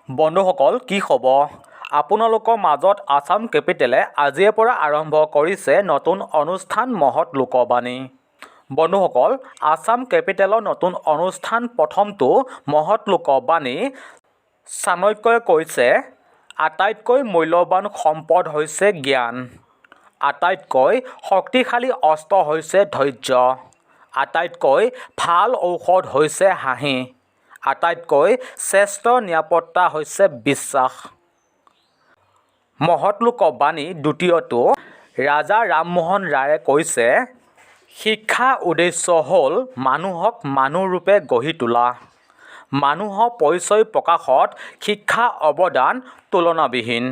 বন্ধুসকল কি খবৰ আপোনালোকৰ মাজত আসাম কেপিটেলে আজিৰ পৰা আৰম্ভ কৰিছে নতুন অনুষ্ঠান মহৎ লোকবাণী। বন্ধুসকল আসাম কেপিটেলৰ নতুন অনুষ্ঠান প্ৰথমটো মহৎ লোকবাণী। চাণক্যই কৈছে আটাইতকৈ মূল্যৱান সম্পদ হৈছে জ্ঞান, আটাইতকৈ শক্তিশালী অস্ত্ৰ হৈছে ধৈৰ্য, আটাইতকৈ ভাল ঔষধ হৈছে হাঁহি, আটাইতকৈ শ্ৰেষ্ঠ নিৰাপত্তা হৈছে বিশ্বাস। মহৎ লোকবাণী দ্বিতীয়টো ৰাজা ৰামমোহন ৰায়ে কৈছে শিক্ষাৰ উদ্দেশ্য হ'ল মানুহক মানুহৰূপে গঢ়ি তোলা। মানুহৰ পৰিচয় প্ৰকাশত শিক্ষাৰ অৱদান তুলনাবিহীন।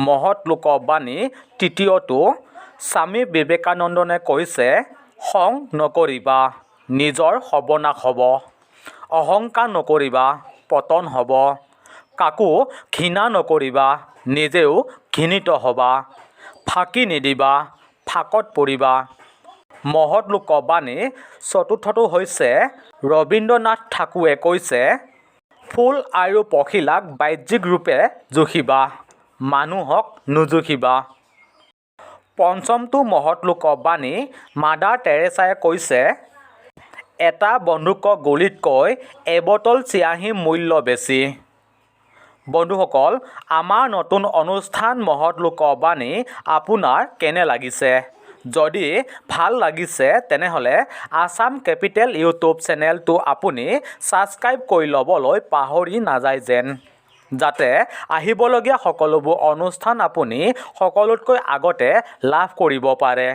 মহৎ লোকবাণী তৃতীয়টো স্বামী বিবেকানন্দনে কৈছে খং নকৰিবা, নিজৰ সৰ্বনাশ হ'ব। অহংকাৰ নকৰিবা, পতন হ'ব। কাকো ঘৃণা নকৰিবা, নিজেও ঘৃণিত হ'বা। ফাঁকি নিদিবা, ফাঁকত পৰিবা। মহৎ লোকবাণী চতুৰ্থটো হৈছে ৰবীন্দ্ৰনাথ ঠাকুৰে কৈছে ফুল আৰু পখিলাক বাহ্যিক ৰূপে জুখিবা, মানুহক নুজুখিবা। পঞ্চমটো মহৎ লোকবাণী মাদাৰ টেৰেছাই কৈছে এটা বন্দুকৰ গুলীতকৈ এবটল চিয়াঁহীৰ মূল্য বেছি। বন্ধুসকল আমাৰ নতুন অনুষ্ঠান মহৎ লোকবাণী আপোনাৰ কেনে লাগিছে? যদি ভাল লাগিছে তেনেহ'লে আসাম কেপিটেল ইউটিউব চেনেলটো আপুনি ছাবস্ক্ৰাইব কৰি ল'বলৈ পাহৰি নাযায় যেন, যাতে আহিবলগীয়া সকলোবোৰ অনুষ্ঠান আপুনি সকলোতকৈ আগতে লাভ কৰিব পাৰে।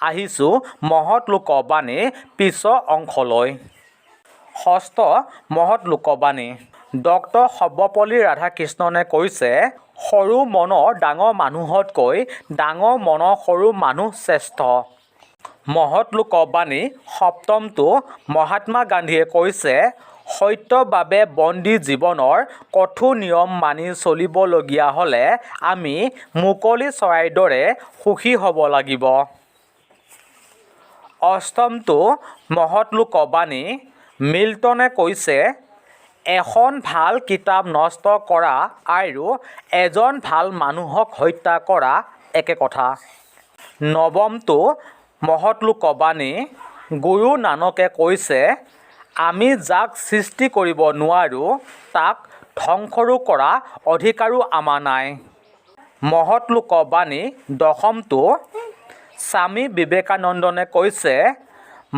আহিছোঁ মহৎ লোকবাণীৰ পিছৰ অংশলৈ। ষষ্ঠ মহৎ লোকবাণী ডক্টৰ সৰ্বপল্লী ৰাধাকৃষ্ণনে কৈছে সৰু মনৰ ডাঙৰ মানুহতকৈ ডাঙৰ মনৰ সৰু মানুহ শ্ৰেষ্ঠ। মহৎ লোকবাণী সপ্তমটো মহাত্মা গান্ধীয়ে কৈছে সত্যৰ বাবে বন্দী জীৱনৰ কঠোৰ নিয়ম মানি চলিবলগীয়া হ'লে আমি মুকলি চৰাইৰ দৰে সুখী হ'ব লাগিব। অষ্টমটো মহৎ লোকবাণী মিল্টনে কৈছে এখন ভাল কিতাপ নষ্ট কৰা আৰু এজন ভাল মানুহক হত্যা কৰা একে কথা। নৱমটো মহৎ লোকবাণী গুৰু নানকে কৈছে আমি যাক সৃষ্টি কৰিব নোৱাৰোঁ তাক ধ্বংসৰো কৰা অধিকাৰো আমাৰ নাই। মহৎ লোকবাণী দশমটো স্বামী বিবেকানন্দনে কৈছে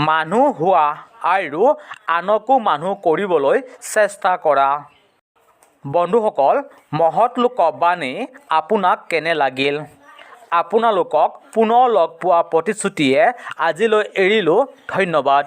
মানুহ হোৱা আৰু আনকো মানুহ কৰিবলৈ চেষ্টা কৰা। বন্ধুসকল মহৎ লোকবাণী আপোনাক কেনে লাগিল? আপোনালোকক পুনৰ লগ পোৱাৰ প্ৰতিশ্ৰুতিৰে আজিলৈ এৰিলোঁ। ধন্যবাদ।